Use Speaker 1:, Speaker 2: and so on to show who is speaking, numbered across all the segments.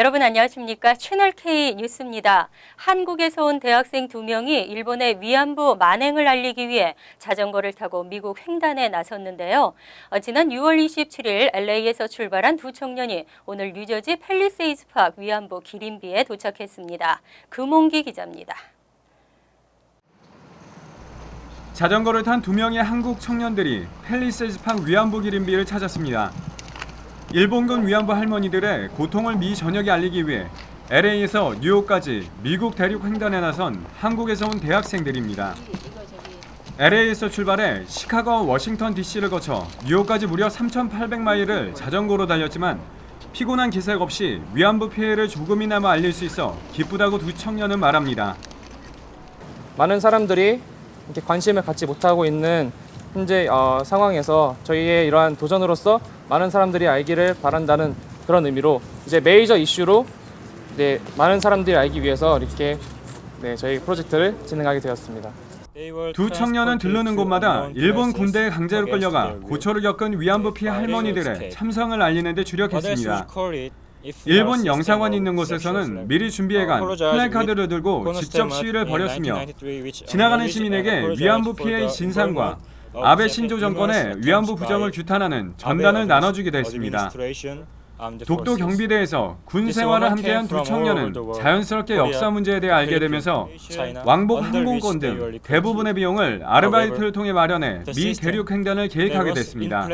Speaker 1: 여러분 안녕하십니까? 채널K 뉴스입니다. 한국에서 온 대학생 2명이 일본의 위안부 만행을 알리기 위해 자전거를 타고 미국 횡단에 나섰는데요. 지난 6월 27일 LA에서 출발한 두 청년이 오늘 뉴저지 팰리세이드 파크 위안부 기림비에 도착했습니다. 금홍기 기자입니다.
Speaker 2: 자전거를 탄 2명의 한국 청년들이 팰리세이드 파크 위안부 기림비를 찾았습니다. 일본군 위안부 할머니들의 고통을 미 전역에 알리기 위해 LA에서 뉴욕까지 미국 대륙 횡단에 나선 한국에서 온 대학생들입니다. LA에서 출발해 시카고와 워싱턴 DC를 거쳐 뉴욕까지 무려 3,800마일을 자전거로 달렸지만 피곤한 기색 없이 위안부 피해를 조금이나마 알릴 수 있어 기쁘다고 두 청년은 말합니다.
Speaker 3: 많은 사람들이 이렇게 관심을 갖지 못하고 있는 현재 상황에서 저희의 이러한 도전으로서 많은 사람들이 알기를 바란다는 그런 의미로 이제 메이저 이슈로 많은 사람들이 알기 위해서 이렇게 저희 프로젝트를 진행하게 되었습니다.
Speaker 2: 두 청년은 들르는 곳마다 일본 군대에 강제로 끌려가 고초를 겪은 위안부 피해 할머니들의 참상을 알리는 데 주력했습니다. 일본 영사관이 있는 곳에서는 미리 준비해간 플래카드를 들고 직접 시위를 벌였으며 지나가는 시민에게 위안부 피해의 진상과 아베 신조 정권의 위안부 부정을 규탄하는 전단을 나눠주기도 했습니다. 독도 경비대에서 군 생활을 함께한 두 청년은 자연스럽게 역사 문제에 대해 알게 되면서 왕복 항공권 등 대부분의 비용을 아르바이트를 통해 마련해 미 대륙 횡단을 계획하게 됐습니다.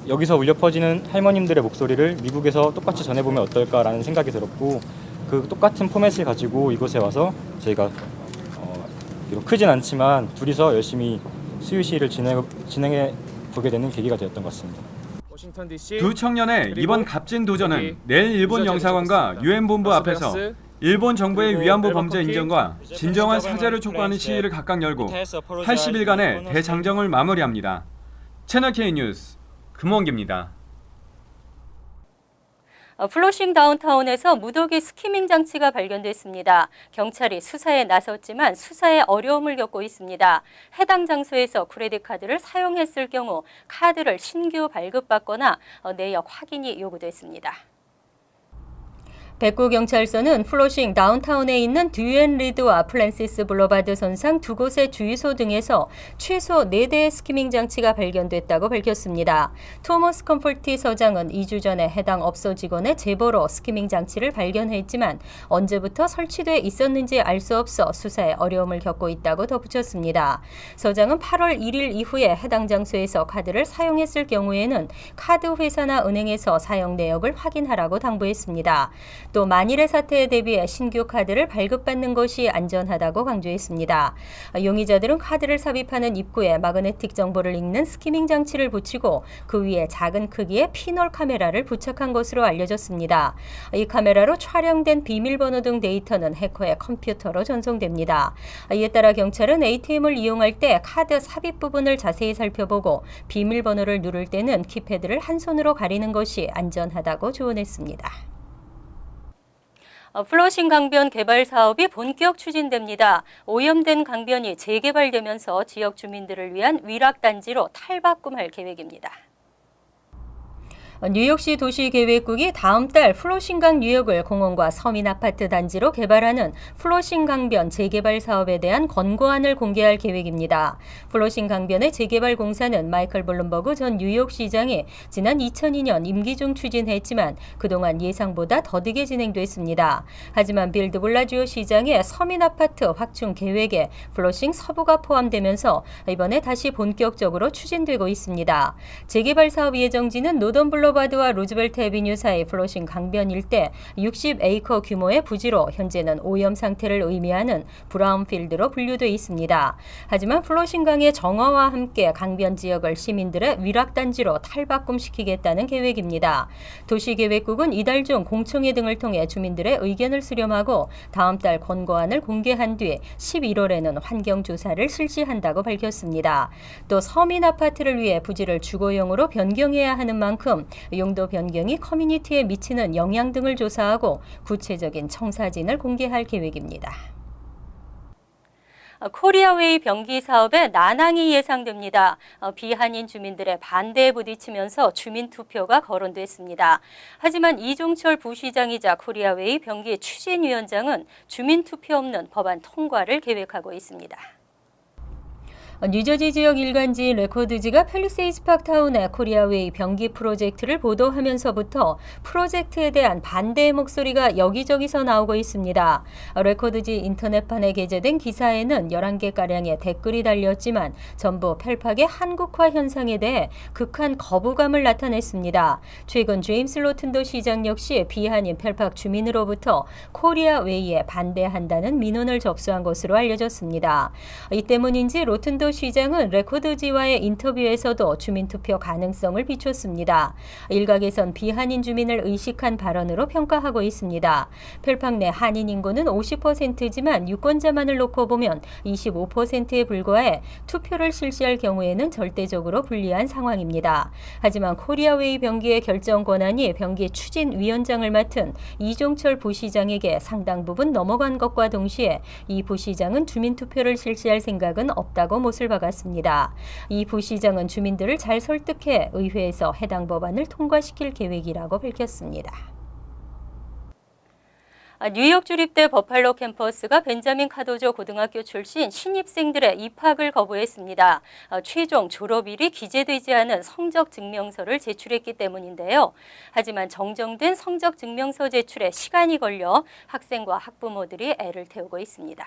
Speaker 4: 여기서 울려 퍼지는 할머님들의 목소리를 미국에서 똑같이 전해보면 어떨까라는 생각이 들었고 그 똑같은 포맷을 가지고 이곳에 와서 저희가 비록 크진 않지만 둘이서 열심히 수요 시위를 진행해 보게 되는 계기가 되었던 것 같습니다.
Speaker 2: 두 청년의 이번 값진 도전은 내일 일본 영사관과 유엔 본부 앞에서 일본 정부의 위안부 범죄 인정과 진정한 사죄를 촉구하는 시위를 각각 열고 80일간의 대장정을 마무리합니다. 채널K 뉴스 금원기입니다.
Speaker 1: 플러싱 다운타운에서 무더기 스키밍 장치가 발견됐습니다. 경찰이 수사에 나섰지만 수사에 어려움을 겪고 있습니다. 해당 장소에서 크레딧 카드를 사용했을 경우 카드를 신규 발급받거나 내역 확인이 요구됐습니다. 백구경찰서는 플러싱 다운타운에 있는 듀앤 리드와 프랜시스 블러바드 선상 두 곳의 주유소 등에서 최소 4대의 스키밍 장치가 발견됐다고 밝혔습니다. 토머스 컴포티 서장은 2주 전에 해당 업소 직원의 제보로 스키밍 장치를 발견했지만 언제부터 설치돼 있었는지 알 수 없어 수사에 어려움을 겪고 있다고 덧붙였습니다. 서장은 8월 1일 이후에 해당 장소에서 카드를 사용했을 경우에는 카드 회사나 은행에서 사용 내역을 확인하라고 당부했습니다. 또 만일의 사태에 대비해 신규 카드를 발급받는 것이 안전하다고 강조했습니다. 용의자들은 카드를 삽입하는 입구에 마그네틱 정보를 읽는 스키밍 장치를 붙이고 그 위에 작은 크기의 피놀 카메라를 부착한 것으로 알려졌습니다. 이 카메라로 촬영된 비밀번호 등 데이터는 해커의 컴퓨터로 전송됩니다. 이에 따라 경찰은 ATM을 이용할 때 카드 삽입 부분을 자세히 살펴보고 비밀번호를 누를 때는 키패드를 한 손으로 가리는 것이 안전하다고 조언했습니다. 플러싱 강변 개발 사업이 본격 추진됩니다. 오염된 강변이 재개발되면서 지역 주민들을 위한 위락단지로 탈바꿈할 계획입니다. 뉴욕시 도시계획국이 다음 달 플러싱강 뉴욕을 공원과 서민 아파트 단지로 개발하는 플러싱 강변 재개발 사업에 대한 권고안을 공개할 계획입니다. 플러싱 강변의 재개발 공사는 마이클 블룸버그 전 뉴욕시장이 지난 2002년 임기 중 추진했지만 그동안 예상보다 더디게 진행됐습니다. 하지만 빌 드 블라지오 시장의 서민 아파트 확충 계획에 플러싱 서부가 포함되면서 이번에 다시 본격적으로 추진되고 있습니다. 재개발 사업 예정지는 노던 블러바드와 루즈벨트 애비뉴 사이 플러싱 강변 일대 60에이커 규모의 부지로 현재는 오염 상태를 의미하는 브라운필드로 분류돼 있습니다. 하지만 플러싱강의 정화와 함께 강변 지역을 시민들의 위락단지로 탈바꿈시키겠다는 계획입니다. 도시계획국은 이달 중 공청회 등을 통해 주민들의 의견을 수렴하고 다음 달 권고안을 공개한 뒤 11월에는 환경조사를 실시한다고 밝혔습니다. 또 서민 아파트를 위해 부지를 주거용으로 변경해야 하는 만큼 용도 변경이 커뮤니티에 미치는 영향 등을 조사하고 구체적인 청사진을 공개할 계획입니다. 코리아웨이 변기 사업에 난항이 예상됩니다. 비한인 주민들의 반대에 부딪히면서 주민투표가 거론됐습니다. 하지만 이종철 부시장이자 코리아웨이 변기 추진위원장은 주민투표 없는 법안 통과를 계획하고 있습니다. 뉴저지 지역 일간지 레코드지가 팰리세이드 파크타운의 코리아웨이 변기 프로젝트를 보도하면서부터 프로젝트에 대한 반대의 목소리가 여기저기서 나오고 있습니다. 레코드지 인터넷판에 게재된 기사에는 11개가량의 댓글이 달렸지만 전부 펠팍의 한국화 현상에 대해 극한 거부감을 나타냈습니다. 최근 제임스 로튼도 시장 역시 비한인 펠팍 주민으로부터 코리아웨이에 반대한다는 민원을 접수한 것으로 알려졌습니다. 이 때문인지 로튼도 시장은 레코드지와의 인터뷰에서도 주민투표 가능성을 비췄습니다. 일각에선 비한인 주민을 의식한 발언으로 평가하고 있습니다. 펠팍 내 한인 인구는 50%지만 유권자만을 놓고 보면 25%에 불과해 투표를 실시할 경우에는 절대적으로 불리한 상황입니다. 하지만 코리아웨이 변기의 결정 권한이 변기 추진위원장을 맡은 이종철 부시장에게 상당 부분 넘어간 것과 동시에 이 부시장은 주민투표를 실시할 생각은 없다고 못을 박았습니다. 이 부시장은 주민들을 잘 설득해 의회에서 해당 법안을 통과시킬 계획이라고 밝혔습니다. 뉴욕 주립대 버팔로 캠퍼스가 벤자민 카도조 고등학교 출신 신입생들의 입학을 거부했습니다. 최종 졸업일이 기재되지 않은 성적 증명서를 제출했기 때문인데요. 하지만 정정된 성적 증명서 제출에 시간이 걸려 학생과 학부모들이 애를 태우고 있습니다.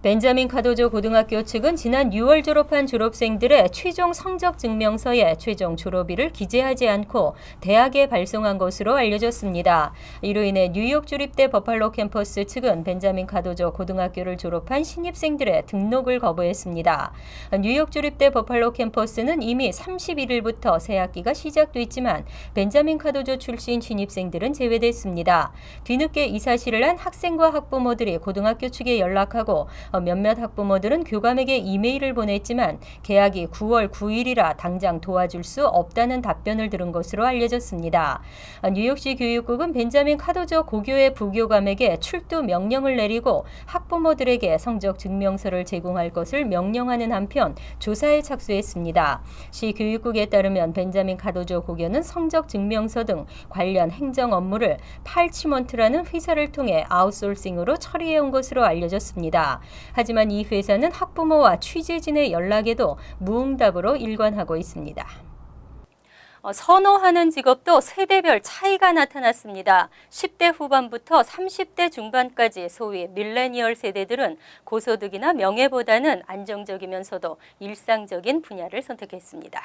Speaker 1: 벤자민 카도조 고등학교 측은 지난 6월 졸업한 졸업생들의 최종 성적 증명서에 최종 졸업일을 기재하지 않고 대학에 발송한 것으로 알려졌습니다. 이로 인해 뉴욕 주립대 버팔로 캠퍼스 측은 벤자민 카도조 고등학교를 졸업한 신입생들의 등록을 거부했습니다. 뉴욕 주립대 버팔로 캠퍼스는 이미 31일부터 새 학기가 시작됐지만 벤자민 카도조 출신 신입생들은 제외됐습니다. 뒤늦게 이 사실을 안 학생과 학부모들이 고등학교 측에 연락하고 몇몇 학부모들은 교감에게 이메일을 보냈지만 개학이 9월 9일이라 당장 도와줄 수 없다는 답변을 들은 것으로 알려졌습니다. 뉴욕시 교육국은 벤자민 카도조 고교의 부교감에게 출두 명령을 내리고 학부모들에게 성적 증명서를 제공할 것을 명령하는 한편 조사에 착수했습니다. 시 교육국에 따르면 벤자민 카도조 고교는 성적 증명서 등 관련 행정 업무를 팔치먼트라는 회사를 통해 아웃소싱으로 처리해온 것으로 알려졌습니다. 하지만 이 회사는 학부모와 취재진의 연락에도 무응답으로 일관하고 있습니다. 선호하는 직업도 세대별 차이가 나타났습니다. 10대 후반부터 30대 중반까지 소위 밀레니얼 세대들은 고소득이나 명예보다는 안정적이면서도 일상적인 분야를 선택했습니다.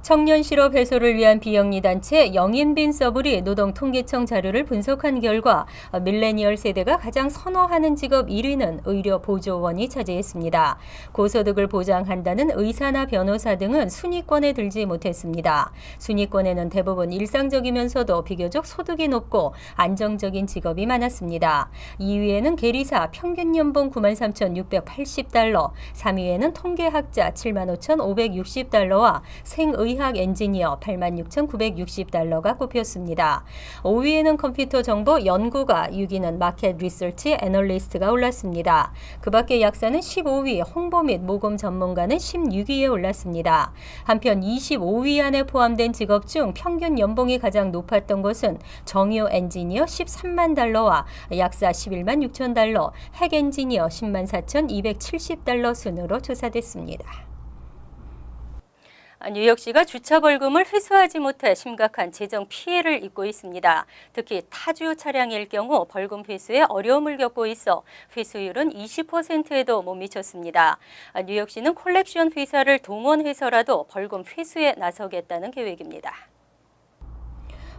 Speaker 1: 청년 실업 해소를 위한 비영리 단체 영인빈 서블이 노동통계청 자료를 분석한 결과 밀레니얼 세대가 가장 선호하는 직업 1위는 의료 보조원이 차지했습니다. 고소득을 보장한다는 의사나 변호사 등은 순위권에 들지 못했습니다. 순위권에는 대부분 일상적이면서도 비교적 소득이 높고 안정적인 직업이 많았습니다. 2위에는 계리사 평균 연봉 93,680달러, 3위에는 통계학자 75,560달러와 생의 의학 엔지니어 86,960달러가 꼽혔습니다. 5위에는 컴퓨터 정보 연구가, 6위는 마켓 리서치 애널리스트가 올랐습니다. 그 밖에 약사는 15위, 홍보 및 모금 전문가는 16위에 올랐습니다. 한편 25위 안에 포함된 직업 중 평균 연봉이 가장 높았던 것은 정유 엔지니어 13만 달러와 약사 11만 6천 달러, 핵 엔지니어 10만 4,270달러 순으로 조사됐습니다. 뉴욕시가 주차 벌금을 회수하지 못해 심각한 재정 피해를 입고 있습니다. 특히 타주 차량일 경우 벌금 회수에 어려움을 겪고 있어 회수율은 20%에도 못 미쳤습니다. 뉴욕시는 콜렉션 회사를 동원해서라도 벌금 회수에 나서겠다는 계획입니다.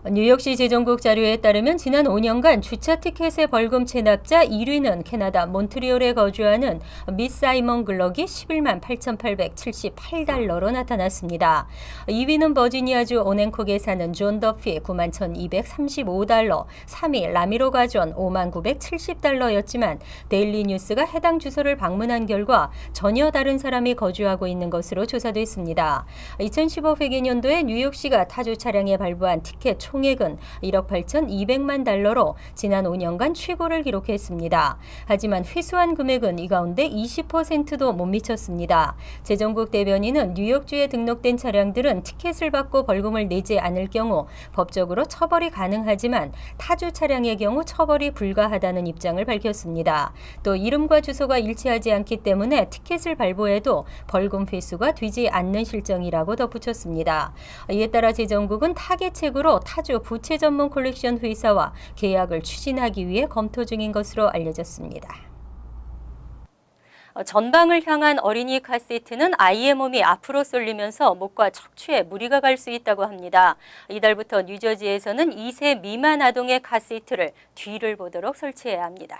Speaker 1: 뉴욕시 재정국 자료에 따르면 지난 5년간 주차 티켓의 벌금 체납자 1위는 캐나다 몬트리올에 거주하는 미 사이먼 글럭이 11만 8,878달러로 나타났습니다. 2위는 버지니아주 오넨콕에 사는 존 더피 9만 1,235달러, 3위 라미로 가존 5만 970달러였지만 데일리 뉴스가 해당 주소를 방문한 결과 전혀 다른 사람이 거주하고 있는 것으로 조사됐습니다. 2015 회계년도에 뉴욕시가 타주 차량에 발부한 티켓 총 총액은 1억 8,200만 달러로 지난 5년간 최고를 기록했습니다. 하지만 회수한 금액은 이 가운데 20%도 못 미쳤습니다. 재정국 대변인은 뉴욕주에 등록된 차량들은 티켓을 받고 벌금을 내지 않을 경우 법적으로 처벌이 가능하지만 타주 차량의 경우 처벌이 불가하다는 입장을 밝혔습니다. 또 이름과 주소가 일치하지 않기 때문에 티켓을 발부해도 벌금 회수가 되지 않는 실정이라고 덧붙였습니다. 이에 따라 재정국은 타겟책으로 타주 부채 전문 콜렉션 회사와 계약을 추진하기 위해 검토 중인 것으로 알려졌습니다. 전방을 향한 어린이 카시트는 아이의 몸이 앞으로 쏠리면서 목과 척추에 무리가 갈 수 있다고 합니다. 이달부터 뉴저지에서는 2세 미만 아동의 카시트를 뒤를 보도록 설치해야 합니다.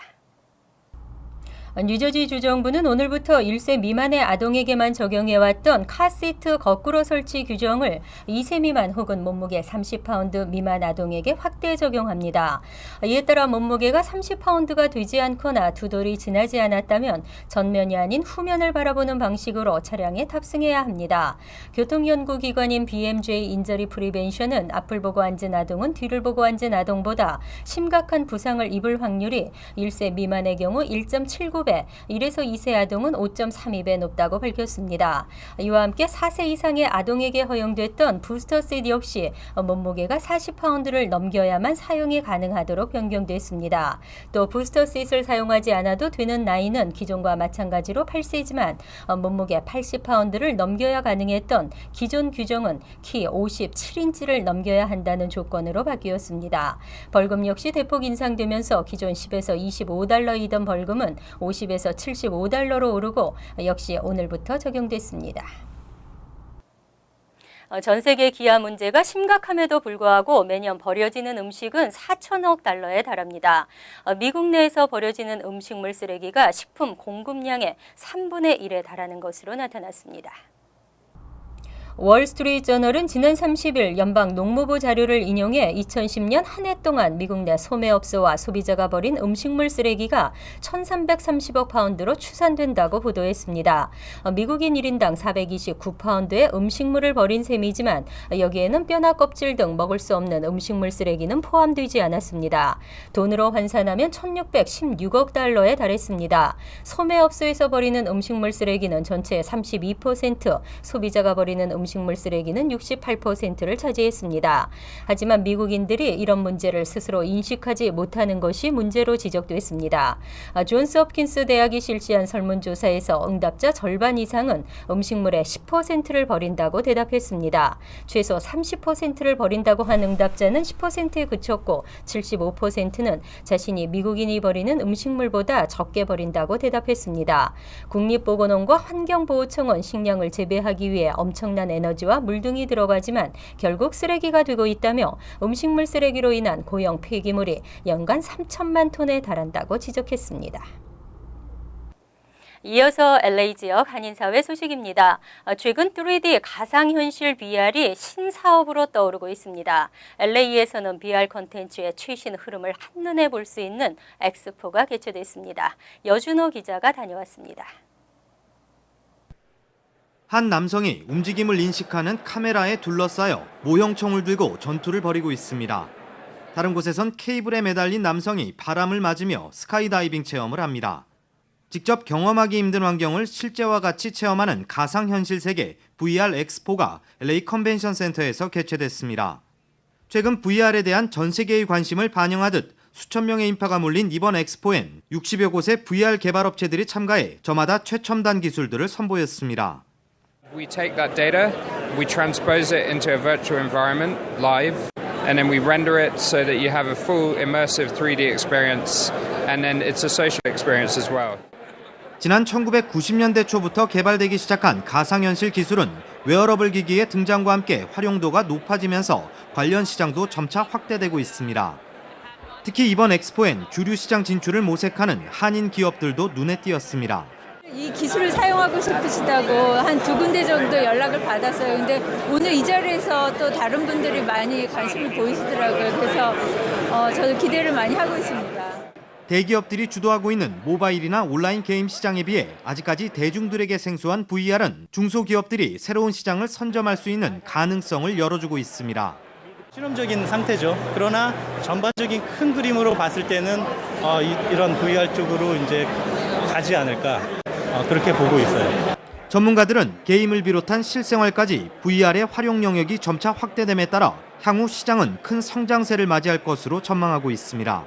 Speaker 1: 뉴저지 주정부는 오늘부터 1세 미만의 아동에게만 적용해왔던 카시트 거꾸로 설치 규정을 2세 미만 혹은 몸무게 30파운드 미만 아동에게 확대 적용합니다. 이에 따라 몸무게가 30파운드가 되지 않거나 두 돌이 지나지 않았다면 전면이 아닌 후면을 바라보는 방식으로 차량에 탑승해야 합니다. 교통연구기관인 BMJ 인저리 프리벤션은 앞을 보고 앉은 아동은 뒤를 보고 앉은 아동보다 심각한 부상을 입을 확률이 1세 미만의 경우 1.79배, 1에서 2세 아동은 5.32배 높다고 밝혔습니다. 이와 함께 4세 이상의 아동에게 허용됐던 부스터셋 역시 몸무게가 40파운드를 넘겨야만 사용이 가능하도록 변경됐습니다. 또 부스터셋을 사용하지 않아도 되는 나이는 기존과 마찬가지로 8세지만 몸무게 80파운드를 넘겨야 가능했던 기존 규정은 키 57인치를 넘겨야 한다는 조건으로 바뀌었습니다. 벌금 역시 대폭 인상되면서 기존 10에서 25달러이던 벌금은 50에서 75달러로 오르고 역시 오늘부터 적용됐습니다. 전 세계 기아 문제가 심각함에도 불구하고 매년 버려지는 음식은 4천억 달러에 달합니다. 미국 내에서 버려지는 음식물 쓰레기가 식품 공급량의 3분의 1에 달하는 것으로 나타났습니다. 월스트리트저널은 지난 30일 연방 농무부 자료를 인용해 2010년 한 해 동안 미국 내 소매업소와 소비자가 버린 음식물 쓰레기가 1,330억 파운드로 추산된다고 보도했습니다. 미국인 1인당 429파운드의 음식물을 버린 셈이지만 여기에는 뼈나 껍질 등 먹을 수 없는 음식물 쓰레기는 포함되지 않았습니다. 돈으로 환산하면 1,616억 달러에 달했습니다. 소매업소에서 버리는 음식물 쓰레기는 전체의 32%, 소비자가 버리는 음식물 쓰레기는 68%를 차지했습니다. 하지만 미국인들이 이런 문제를 스스로 인식하지 못하는 것이 문제로 지적됐습니다. 존스 홉킨스 대학이 실시한 설문조사에서 응답자 절반 이상은 음식물의 10%를 버린다고 대답했습니다. 최소 30%를 버린다고 한 응답자는 10%에 그쳤고 75%는 자신이 미국인이 버리는 음식물보다 적게 버린다고 대답했습니다. 국립보건원과 환경보호청은 식량을 재배하기 위해 엄청난 에너지와 물 등이 들어가지만 결국 쓰레기가 되고 있다며 음식물 쓰레기로 인한 고형 폐기물이 연간 3천만 톤에 달한다고 지적했습니다. 이어서 LA 지역 한인사회 소식입니다. 최근 3D 가상현실 VR이 신사업으로 떠오르고 있습니다. LA에서는 VR 콘텐츠의 최신 흐름을 한눈에 볼 수 있는 엑스포가 개최됐습니다. 여준호 기자가 다녀왔습니다.
Speaker 5: 한 남성이 움직임을 인식하는 카메라에 둘러싸여 모형총을 들고 전투를 벌이고 있습니다. 다른 곳에선 케이블에 매달린 남성이 바람을 맞으며 스카이다이빙 체험을 합니다. 직접 경험하기 힘든 환경을 실제와 같이 체험하는 가상현실 세계 VR 엑스포가 LA 컨벤션 센터에서 개최됐습니다. 최근 VR에 대한 전 세계의 관심을 반영하듯 수천 명의 인파가 몰린 이번 엑스포엔 60여 곳의 VR 개발업체들이 참가해 저마다 최첨단 기술들을 선보였습니다.
Speaker 6: We take that data, we transpose it into a virtual environment live, and then we render it so that you have a full immersive 3D experience, and then it's a social experience as well.
Speaker 5: 지난 1990년대 초부터 개발되기 시작한 가상현실 기술은 웨어러블 기기의 등장과 함께 활용도가 높아지면서 관련 시장도 점차 확대되고 있습니다. 특히 이번 엑스포엔 주류 시장 진출을 모색하는 한인 기업들도 눈에 띄었습니다.
Speaker 7: 이 기술을 사용하고 싶으시다고 한 2군데 정도 연락을 받았어요. 근데 오늘 이 자리에서 또 다른 분들이 많이 관심을 보이시더라고요. 그래서 저도 기대를 많이 하고 있습니다.
Speaker 5: 대기업들이 주도하고 있는 모바일이나 온라인 게임 시장에 비해 아직까지 대중들에게 생소한 VR은 중소기업들이 새로운 시장을 선점할 수 있는 가능성을 열어주고 있습니다.
Speaker 8: 실험적인 상태죠. 그러나 전반적인 큰 그림으로 봤을 때는 이런 VR 쪽으로 이제 가지 않을까 그렇게 보고 있어요.
Speaker 5: 전문가들은 게임을 비롯한 실생활까지 VR의 활용 영역이 점차 확대됨에 따라 향후 시장은 큰 성장세를 맞이할 것으로 전망하고 있습니다.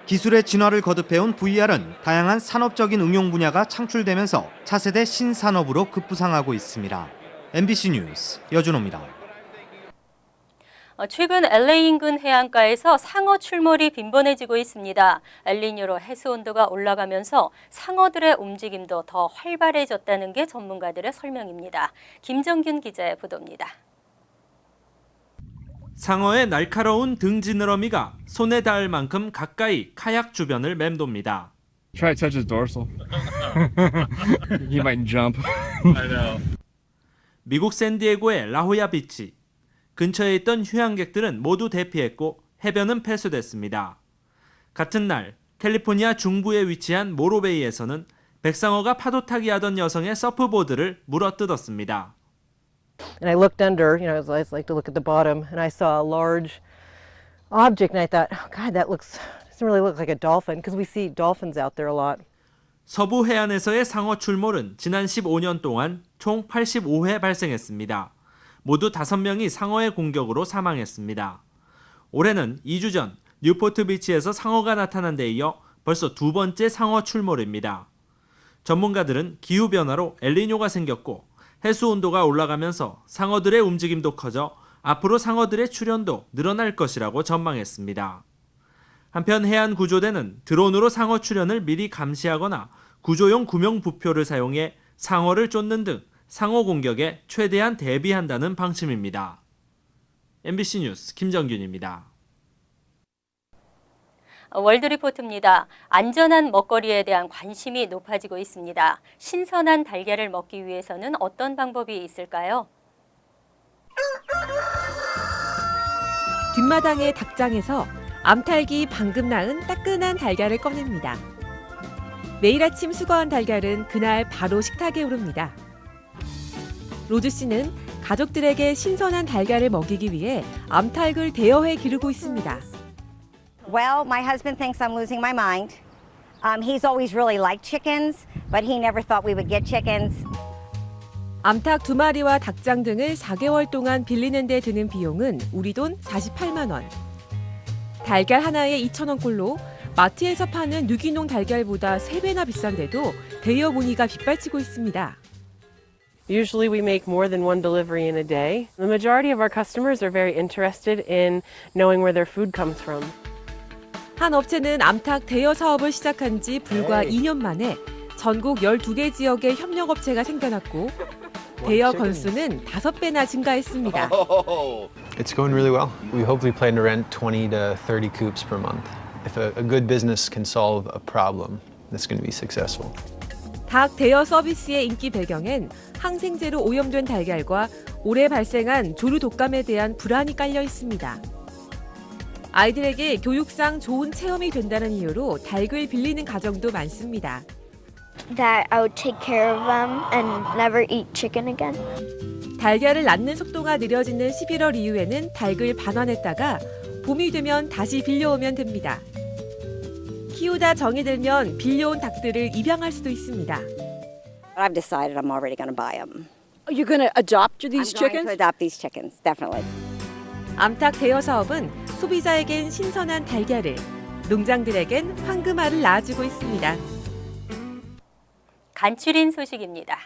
Speaker 5: 기술의 진화를 거듭해온 VR은 다양한 산업적인 응용 분야가 창출되면서 차세대 신산업으로 급부상하고 있습니다. MBC 뉴스 여준호입니다.
Speaker 1: 최근 LA 인근 해안가에서 상어 출몰이 빈번해지고 있습니다. 엘니뇨로 해수 온도가 올라가면서 상어들의 움직임도 더 활발해졌다는 게 전문가들의 설명입니다. 김정균 기자의 보도입니다.
Speaker 9: 상어의 날카로운 등 지느러미가 손에 닿을 만큼 가까이 카약 주변을 맴돕니다.
Speaker 10: Try to touch his dorsal. He might jump. I know.
Speaker 9: 미국 샌디에고의 라호야 비치. 근처에 있던 휴양객들은 모두 대피했고 해변은 폐쇄됐습니다. 같은 날 캘리포니아 중부에 위치한 모로베이에서는 백상어가 파도 타기 하던 여성의 서프보드를 물어뜯었습니다.
Speaker 11: And I looked under, I like to look at the bottom, and I saw a large object, and I thought, oh God, doesn't really look like a dolphin, because we see dolphins out there a lot.
Speaker 9: 서부 해안에서의 상어 출몰은 지난 15년 동안 총 85회 발생했습니다. 모두 5명이 상어의 공격으로 사망했습니다. 올해는 2주 전 뉴포트 비치에서 상어가 나타난 데 이어 벌써 2번째 상어 출몰입니다. 전문가들은 기후변화로 엘니뇨가 생겼고 해수 온도가 올라가면서 상어들의 움직임도 커져 앞으로 상어들의 출현도 늘어날 것이라고 전망했습니다. 한편 해안구조대는 드론으로 상어 출현을 미리 감시하거나 구조용 구명 부표를 사용해 상어를 쫓는 등 상어 공격에 최대한 대비한다는 방침입니다. MBC 뉴스 김정균입니다.
Speaker 1: 월드리포트입니다. 안전한 먹거리에 대한 관심이 높아지고 있습니다. 신선한 달걀을 먹기 위해서는 어떤 방법이 있을까요?
Speaker 12: 뒷마당의 닭장에서 암탉이 방금 낳은 따끈한 달걀을 꺼냅니다. 매일 아침 수거한 달걀은 그날 바로 식탁에 오릅니다. 로즈 씨는 가족들에게 신선한 달걀을 먹이기 위해 암탉을 대여해 기르고 있습니다.
Speaker 13: Well, my husband thinks I'm losing my mind. He's always really liked chickens, but he never thought we would get chickens.
Speaker 12: 암탉 2마리와 닭장 등을 4개월 동안 빌리는 데 드는 비용은 우리 돈 48만 원. 달걀 하나에 2,000원꼴로 마트에서 파는 유기농 달걀보다 3배나 비싼데도 대여 문의가 빗발치고 있습니다.
Speaker 14: Usually we make more than one delivery in a day. The majority of our customers are very interested in knowing where their food comes from.
Speaker 12: 한 업체는 암탉 대여 사업을 시작한 지 불과 2년 만에 전국 12개 지역에 협력업체가 생겨났고 대여 건수는 5배나 증가했습니다.
Speaker 15: It's going really well. We hope we plan to rent 20 to 30 coops per month. If a good business can solve a problem, it's going to be successful.
Speaker 12: 닭 대여 서비스의 인기 배경엔 항생제로 오염된 달걀과 올해 발생한 조류 독감에 대한 불안이 깔려 있습니다. 아이들에게 교육상 좋은 체험이 된다는 이유로 닭을 빌리는 가정도 많습니다.
Speaker 16: That I would take care of them and never eat chicken again.
Speaker 12: 달걀을 낳는 속도가 느려지는 11월 이후에는 닭을 반환했다가 봄이 되면 다시 빌려오면 됩니다. 키우다 정이 들면 빌려온 닭들을 입양할 수도 있습니다.
Speaker 13: I've decided I'm already going to buy them.
Speaker 11: You're going to adopt these
Speaker 13: I'm going to adopt these chickens, definitely.
Speaker 12: 암탉 대여 사업은 소비자에겐 신선한 달걀을, 농장들에겐 황금알을 낳아주고 있습니다.
Speaker 1: 간추린 소식입니다.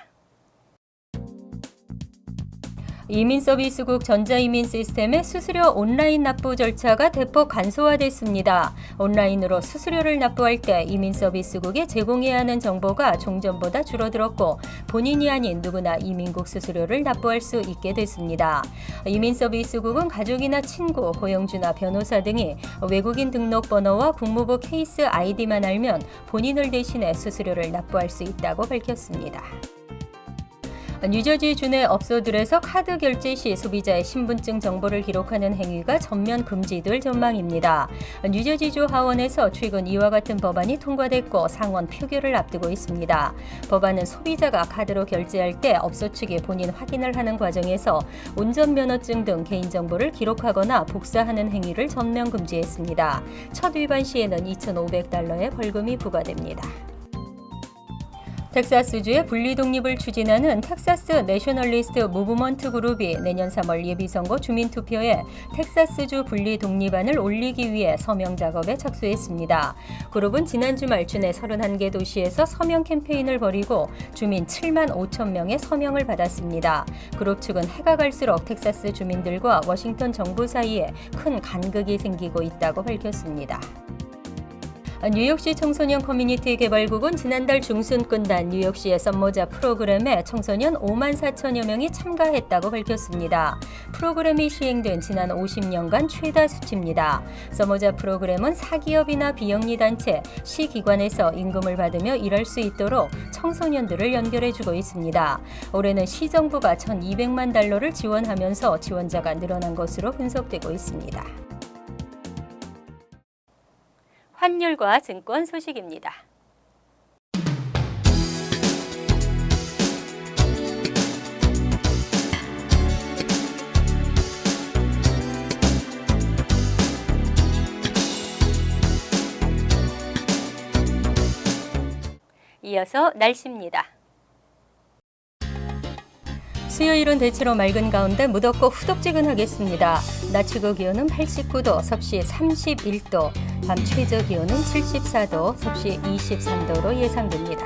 Speaker 1: 이민서비스국 전자이민 시스템의 수수료 온라인 납부 절차가 대폭 간소화됐습니다. 온라인으로 수수료를 납부할 때 이민서비스국에 제공해야 하는 정보가 종전보다 줄어들었고 본인이 아닌 누구나 이민국 수수료를 납부할 수 있게 됐습니다. 이민서비스국은 가족이나 친구, 고용주나 변호사 등이 외국인 등록번호와 국무부 케이스 아이디만 알면 본인을 대신해 수수료를 납부할 수 있다고 밝혔습니다. 뉴저지 주내 업소들에서 카드 결제 시 소비자의 신분증 정보를 기록하는 행위가 전면 금지될 전망입니다. 뉴저지주 하원에서 최근 이와 같은 법안이 통과됐고 상원 표결을 앞두고 있습니다. 법안은 소비자가 카드로 결제할 때 업소 측이 본인 확인을 하는 과정에서 운전면허증 등 개인정보를 기록하거나 복사하는 행위를 전면 금지했습니다. 첫 위반 시에는 $2,500의 벌금이 부과됩니다. 텍사스주의 분리 독립을 추진하는 텍사스 내셔널리스트 무브먼트 그룹이 내년 3월 예비선거 주민투표에 텍사스주 분리 독립안을 올리기 위해 서명 작업에 착수했습니다. 그룹은 지난 주말 주내 31개 도시에서 서명 캠페인을 벌이고 주민 7만 5천 명의 서명을 받았습니다. 그룹 측은 해가 갈수록 텍사스 주민들과 워싱턴 정부 사이에 큰 간극이 생기고 있다고 밝혔습니다. 뉴욕시 청소년 커뮤니티 개발국은 지난달 중순 끝난 뉴욕시의 썸모자 프로그램에 청소년 5만 4천여 명이 참가했다고 밝혔습니다. 프로그램이 시행된 지난 50년간 최다 수치입니다. 썸모자 프로그램은 사기업이나 비영리단체, 시기관에서 임금을 받으며 일할 수 있도록 청소년들을 연결해주고 있습니다. 올해는 시정부가 $1,200만 달러를 지원하면서 지원자가 늘어난 것으로 분석되고 있습니다. 환율과 증권 소식입니다. 이어서 날씨입니다. 수요일은 대체로 맑은 가운데 무덥고 후덥지근하겠습니다. 낮 최고 기온은 89도, 섭씨 31도, 밤 최저 기온은 74도, 섭씨 23도로 예상됩니다.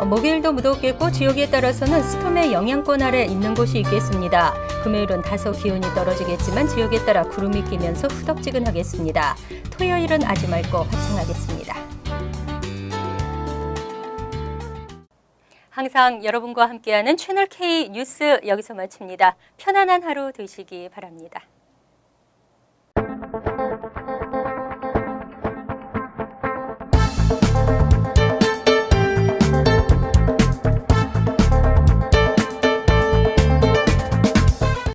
Speaker 1: 목요일도 무덥겠고 지역에 따라서는 스톰의 영향권 아래 있는 곳이 있겠습니다. 금요일은 다소 기온이 떨어지겠지만 지역에 따라 구름이 끼면서 후덥지근하겠습니다. 토요일은 아주 맑고 화창하겠습니다. 항상 여러분과 함께하는 채널 K 뉴스 여기서 마칩니다. 편안한 하루 되시기 바랍니다.